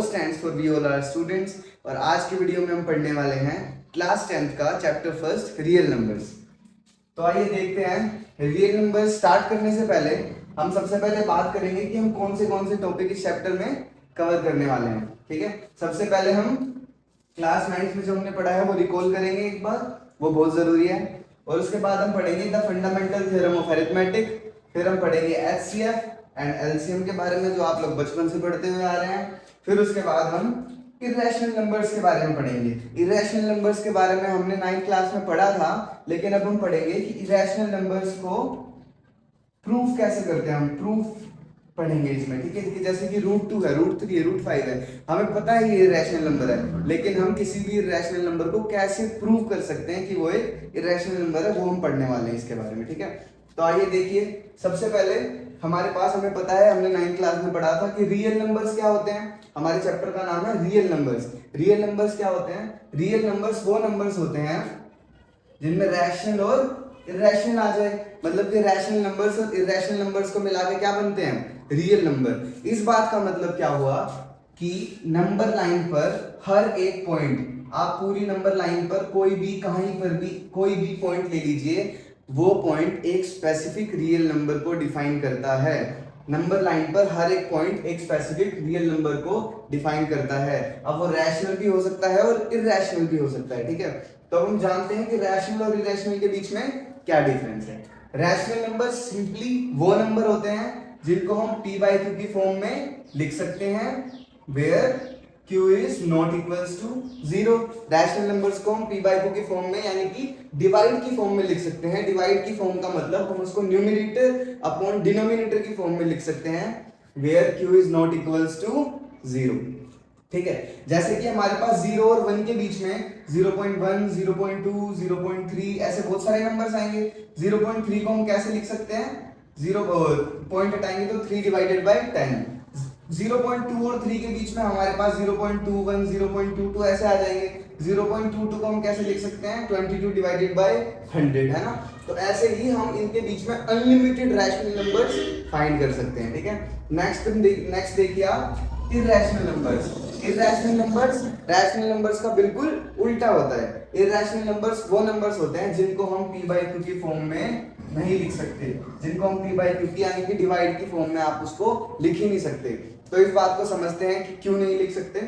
Stands for we all are students. और आज की वीडियो में हम पढ़ने वाले हैं क्लास 10th का चैप्टर फर्स्ट रियल नंबर्स। तो आइए देखते हैं। रियल नंबर्स स्टार्ट करने से पहले हम सबसे पहले बात करेंगे कि हम कौन से टॉपिक इस चैप्टर में कवर करने वाले हैं। ठीक है, सबसे पहले हम क्लास 9th में जो हमने पढ़ा है वो रिकॉल करेंगे एक बार, वो बहुत जरूरी है। और उसके बाद हम पढ़ेंगे the fundamental theorem of arithmetic, फिर हम पढ़ेंगे एचसीएफ एंड एलसीएम के बारे में जो आप लोग बचपन से पढ़ते हुए आ रहे हैं। फिर उसके बाद हम इरेशनल नंबर्स के बारे में पढ़ेंगे। इरेशनल नंबर्स के बारे में हमने 9th क्लास में पढ़ा था, लेकिन अब हम पढ़ेंगे कि इरेशनल नंबर्स को प्रूफ कैसे करते हैं। हम प्रूफ पढ़ेंगे इसमें, ठीक है। कि जैसे कि √2 है, √3 है, √5 है, हमें पता है ये इरेशनल नंबर है, लेकिन हम किसी भी इरेशनल नंबर को कैसे प्रूव कर सकते हैं कि वो एक इरेशनल नंबर है, वो हम पढ़ने वाले हैं इसके बारे में। ठीक है, तो आइए देखिए। सबसे पहले हमारे पास, हमें पता है, हमने 9th क्लास में पढ़ा था कि रियल नंबर्स क्या होते हैं। हमारे चैप्टर का नाम है रियल नंबर्स। रियल नंबर्स क्या होते हैं? रियल नंबर्स वो नंबर्स होते हैं जिनमें रैशनल और इरेशनल आ जाए, मतलब कि रैशनल नंबर्स और इरेशनल नंबर्स को मिला के क्या बनते हैं? Real number. इस बात का मतलब क्या हुआ कि नंबर लाइन पर हर एक पॉइंट, आप पूरी नंबर लाइन पर कोई भी, कहीं पर भी कोई भी पॉइंट ले लीजिए, वो पॉइंट एक स्पेसिफिक रियल नंबर को डिफाइन करता है। नंबर लाइन पर हर एक पॉइंट एक स्पेसिफिक रियल नंबर को डिफाइन करता है। अब वो रैशनल भी हो सकता है और इरेशनल भी हो सकता है। ठीक है, तो हम जानते हैं कि रैशनल और इरेशनल के बीच में क्या डिफरेंस है। रैशनल नंबर सिंपली वो नंबर होते हैं जिनको हम p/q की फॉर्म में लिख सकते हैं, where q is not equals to 0। Rational numbers को हम p/q की फॉर्म में, यानी कि डिवाइड की फॉर्म में लिख सकते हैं। डिवाइड की फॉर्म का मतलब हम उसको न्यूमरेटर अपॉन डिनोमिनेटर की फॉर्म में लिख सकते हैं, where q is not equals to 0। ठीक है, जैसे कि हमारे पास 0 और 1 के बीच में 0.1, 0.2, 0.3 ऐसे बहुत सारे नंबर्स आएंगे। 0.3 को हम कैसे लिख सकते हैं? 0 पॉइंट हटाएंगे तो 3/10। 0.2 और 3 के बीच में हमारे पास 0.21, 0.22 ऐसे आ जाएंगे। 0.22 को हम कैसे लिख सकते हैं? 22/100, है ना। तो ऐसे ही हम इनके बीच में अनलिमिटेड रैशनल नंबर्स फाइंड कर सकते हैं। ठीक है, नेक्स्ट देखिए आप, irrational numbers. Irrational numbers rational numbers का बिल्कुल उल्टा होता है। इरेशनल नंबर्स वो नंबर्स होते हैं जिनको हम p/q की फॉर्म में नहीं लिख सकते, जिनको हम p/q की यानी कि डिवाइड की फॉर्म में आप उसको लिख ही नहीं सकते। तो इस बात को समझते हैं कि क्यों नहीं लिख सकते।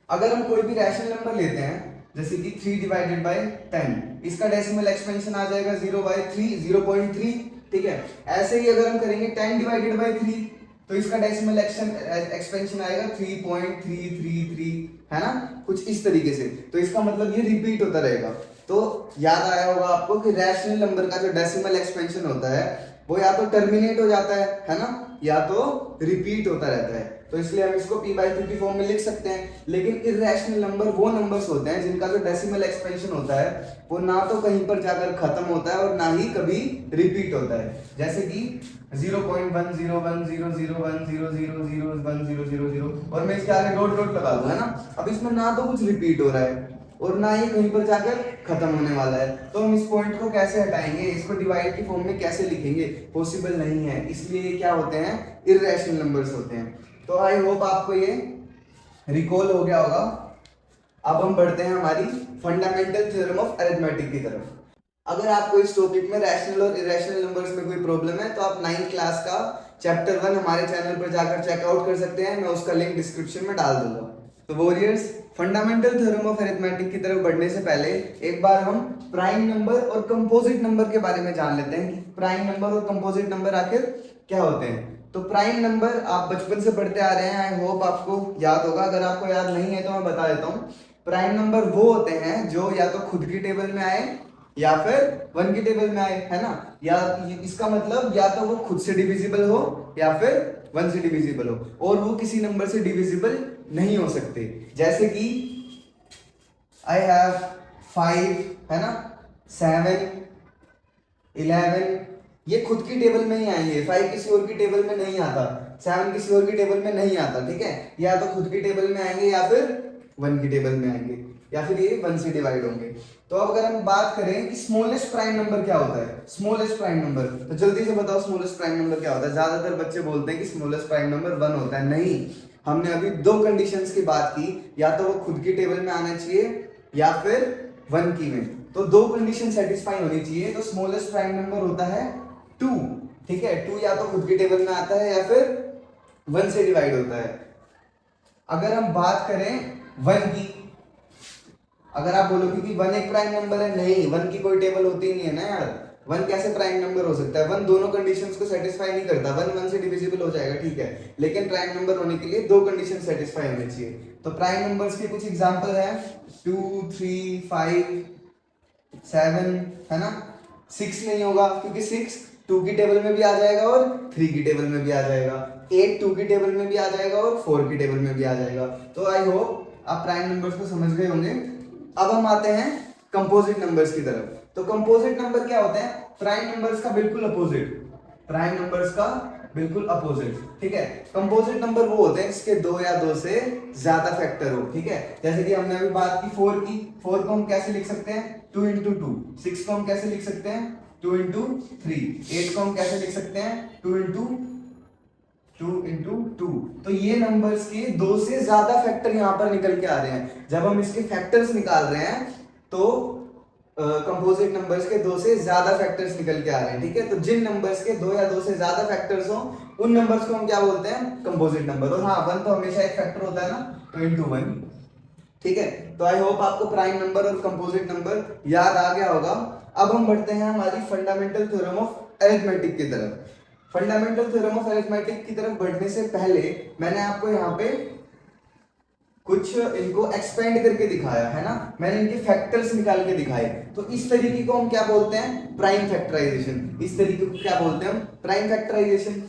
अगर हम कोई भी रैशनल नंबर लेते हैं, जैसे कि 3/10, इसका डेसिमल एक्सपेंशन आ जाएगा 0/3, ठीक है। ऐसे ही अगर हम करेंगे 10/3, तो इसका डेसिमल एक्सपेंशन आएगा 3.333, है ना, कुछ इस तरीके से। तो इसका मतलब ये रिपीट होता रहेगा। तो याद आया होगा आपको कि रैशनल नंबर का जो डेसिमल एक्सपेंशन होता है वो या तो टर्मिनेट हो जाता है ना, या तो रिपीट होता रहता है। तो इसलिए हम इसको p/q की फॉर्म में लिख सकते हैं। लेकिन इरेशनल नंबर वो नंबर्स होते हैं जिनका जो डेसिमल एक्सपेंशन होता है वो ना तो कहीं पर जाकर खत्म होता है और ना ही कभी रिपीट होता है। जैसे कि 0.1010010000010000 और मैं इसके आगे डॉट डॉट लगा दूं, है ना। अब इसमें ना तो कुछ रिपीट हो रहा है और ना ही कहीं पर जाकर खत्म होने वाला है। तो हम इस पॉइंट को कैसे हटाएंगे, इसको डिवाइड की फॉर्म में कैसे लिखेंगे? पॉसिबल नहीं है। इसलिए ये क्या होते हैं? इरेशनल नंबर्स होते हैं। तो आई होप आपको ये रिकॉल हो गया होगा। अब हम बढ़ते हैं हमारी फंडामेंटल थ्योरम ऑफ अरिथमेटिक की तरफ। अगर आपको इस टॉपिक में रैशनल और इरेशनल नंबर्स में कोई प्रॉब्लम है तो आप 9th क्लास का चैप्टर 1 हमारे चैनल पर जाकर चेकआउट कर सकते हैं। मैं उसका लिंक डिस्क्रिप्शन में डाल दूंगा। तो warriors, fundamental theorem of arithmetic की तरफ बढ़ने से पहले एक बार हम प्राइम नंबर और कंपोजिट नंबर के बारे में जान लेते हैं कि प्राइम नंबर और कंपोजिट नंबर आखिर क्या होते हैं। तो प्राइम नंबर आप बचपन से पढ़ते आ रहे हैं, आई होप आपको याद होगा। अगर आपको याद नहीं है तो मैं बता देता हूँ। प्राइम नंबर वो होते हैं जो या तो खुद की टेबल में आए या फिर 1 की टेबल में आए, है ना। या इसका मतलब या तो वो खुद से डिविजिबल हो या फिर 1 से डिविजिबल हो, और वो किसी नंबर से डिविजिबल नहीं हो सकते। जैसे कि आई हैव 5, है ना, 7, 11, ये खुद की टेबल में ही आएंगे। 5 किसी और की टेबल में नहीं आता, 7 किसी और की टेबल में नहीं आता। ठीक है, या तो खुद की टेबल में आएंगे या फिर 1 की टेबल में आएंगे, या फिर ये 1 से डिवाइड होंगे। तो अब अगर हम बात करें कि स्मॉलेस्ट प्राइम नंबर क्या होता है, स्मॉलेस्ट प्राइम नंबर, तो जल्दी से बताओ स्मॉलेस्ट प्राइम नंबर क्या होता है। ज्यादातर बच्चे बोलते हैं कि स्मॉलेस्ट प्राइम नंबर 1 होता है। नहीं, हमने अभी दो कंडीशंस की बात की, या तो वो खुद की टेबल में आना चाहिए या फिर 1 की में। तो दो कंडीशन सेटिस्फाई होनी चाहिए। तो स्मॉलेस्ट प्राइम नंबर होता है 2, ठीक है। 2 या तो खुद की टेबल में आता है या फिर 1 से डिवाइड होता है। अगर हम बात करें 1 की, अगर आप बोलोगे कि 1 एक प्राइम नंबर है, नहीं 1 की कोई टेबल होती ही नहीं है ना यार। 1 कैसे प्राइम नंबर हो सकता है? 1 दोनों कंडीशंस को सेटिस्फाई नहीं करता। 1 से डिविजिबल हो जाएगा, ठीक है, लेकिन प्राइम नंबर होने के लिए दो कंडीशन सेटिस्फाई होनी चाहिए। तो प्राइम नंबर्स के कुछ एग्जांपल हैं 2, 3, 5, 7, है ना। 6 नहीं होगा क्योंकि 6 2 की टेबल में भी आ जाएगा और 3 की टेबल में भी आ जाएगा। 8 2 की टेबल में भी आ जाएगा और 4 की टेबल में भी आ जाएगा। तो आई होप आप प्राइम नंबर्स को समझ गए होंगे। अब हम आते हैं कंपोजिट नंबर्स की तरफ। तो कंपोजिट नंबर क्या होते हैं? प्राइम नंबर्स का बिल्कुल अपोजिट, प्राइम नंबर्स का बिल्कुल अपोजिट, ठीक है। कंपोजिट नंबर वो होते हैं जिसके 2 या 2 से ज्यादा फैक्टर हो, ठीक है। जैसे कि हमने अभी बात की 4 की, 4 को हम कैसे लिख सकते हैं? 2 into 2। 6 को हम कैसे लिख सकते हैं? 2 into 3। 8 को हम कैसे लिख सकते हैं? 2 into 2। तो ये नंबर्स के 2 से ज्यादा फैक्टर यहाँ पर निकल के आ रहे हैं। जब हम इसके फैक्टर्स निकाल रहे हैं तो कंपोजिट नंबर्स के 2 से ज्यादा फैक्टर्स निकल के आ रहे हैं, ठीक है। तो जिन नंबर्स के 2 या 2 से ज्यादा फैक्टर्स हो उन नंबर्स को हम क्या बोलते हैं? Composite number. और हाँ, 1 तो हमेशा एक फैक्टर होता है ना, तो into 1, ठीक है। तो आई होप आपको प्राइम नंबर और कंपोजिट नंबर याद आ गया होगा। अब हम बढ़ते हैं हमारी फंडामेंटल थ्योरम ऑफ अरिथमेटिक की तरफ। फंडामेंटल थ्योरम ऑफ अरिथमेटिक की तरफ बढ़ने से पहले मैंने आपको यहाँ पे कुछ इनको एक्सपेंड करके दिखाया है ना, मैंने इनके फैक्टर्स निकाल के दिखाए। तो इस तरीके को हम क्या बोलते हैं? Prime factorisation. इस तरीके को क्या बोलते हैं हम? Prime factorisation.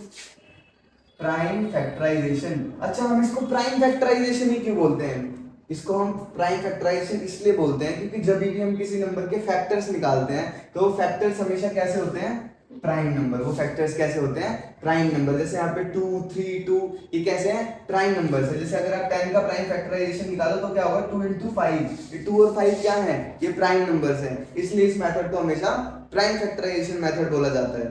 Prime factorisation. अच्छा, हम इसको प्राइम फैक्टराइजेशन ही क्यों बोलते हैं? इसको हम प्राइम फैक्टराइजेशन इसलिए बोलते हैं क्योंकि जब भी हम किसी नंबर के फैक्टर्स निकालते हैं तो वो फैक्टर्स हमेशा कैसे होते हैं? Prime number. वो फैक्टर्स कैसे होते हैं? Prime number. जैसे यहाँ पे 2, 3, 2, ये कैसे हैं? प्राइम नंबर्स है। जैसे अगर आप 10 का प्राइम फैक्टराइजेशन निकालो तो क्या होगा? 2 into 5। ये 2 और 5 क्या है? ये प्राइम नंबर्स हैं, इसलिए इस मेथड को हमेशा प्राइम फैक्टराइजेशन मेथड बोला जाता है।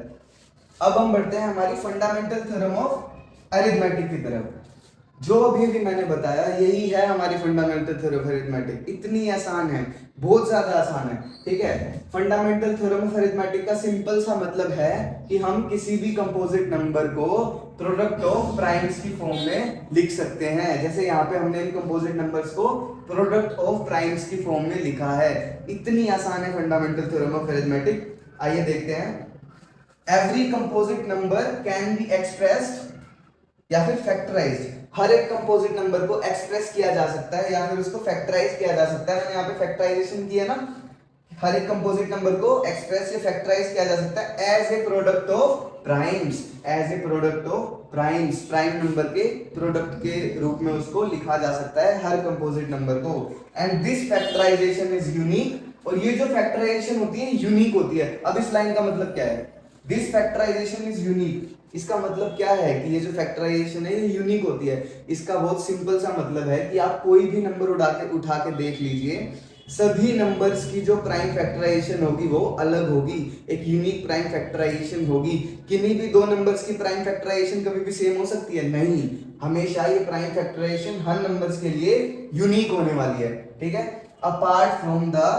अब हम बढ़ते हैं हमारी फंडामेंटल थ्योरम ऑफ अरिथमेटिक की तरफ। जो अभी भी मैंने बताया यही है हमारी फंडामेंटल थ्योरम ऑफ अरिथमेटिक। इतनी आसान है, बहुत ज्यादा आसान है, ठीक है। फंडामेंटल थ्योरम ऑफ अरिथमेटिक का सिंपल सा मतलब है कि हम किसी भी कंपोजिट नंबर को प्रोडक्ट ऑफ प्राइम्स की फॉर्म में लिख सकते हैं। जैसे यहाँ पे हमने इन कंपोजिट नंबर्स को प्रोडक्ट ऑफ प्राइम्स की फॉर्म में लिखा है। इतनी आसान है फंडामेंटल थ्योरम ऑफ अरिथमेटिक। आइए देखते हैं। Every composite number can be expressed या फिर फैक्टराइज्ड। हर एक कंपोजिट नंबर को एक्सप्रेस किया जा सकता है या फिर उसको फैक्टराइज किया जा सकता है। मैंने यहाँ पे फैक्टराइजेशन किया ना, हर एक कंपोजिट नंबर को एक्सप्रेस या फैक्टराइज किया जा सकता है as a product of primes. As a product of primes, prime number के प्रोडक्ट के रूप में उसको लिखा जा सकता है हर कंपोजिट नंबर को। And this factorisation is unique. और ये जो फैक्टराइजेशन होती है यूनिक होती है। अब इस लाइन का मतलब क्या है? This factorisation is unique. इसका मतलब क्या है कि ये जो फैक्टराइजेशन है ये यूनिक होती है। इसका बहुत सिंपल सा मतलब है कि आप कोई भी नंबर उठा के देख लीजिए, सभी नंबर्स की जो प्राइम फैक्टराइजेशन होगी वो अलग होगी, एक यूनिक प्राइम फैक्टराइजेशन होगी। किन्हीं भी दो नंबर्स की प्राइम फैक्टराइजेशन कभी भी सेम हो सकती है? नहीं, हमेशा ये प्राइम फैक्टराइजेशन हर नंबर्स के लिए यूनिक होने वाली है, ठीक है। Apart from the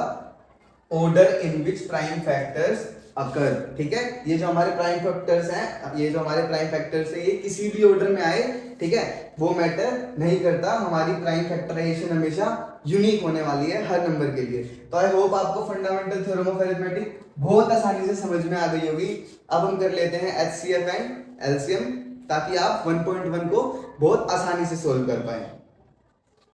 order in which prime factors occur, ठीक है। ये जो हमारे प्राइम फैक्टर्स हैं, ये जो हमारे प्राइम फैक्टर्स हैं, ये किसी भी ऑर्डर में आए, ठीक है, वो मैटर नहीं करता। हमारी प्राइम फैक्टराइजेशन हमेशा यूनिक होने वाली है हर नंबर के लिए। तो आई होप आपको फंडामेंटल थ्योरम ऑफ अरिथमेटिक बहुत आसानी से समझ में आ गई होगी। अब हम कर लेते हैं HCF एंड LCM ताकि आप 1.1 को बहुत आसानी से सोल्व कर पाए।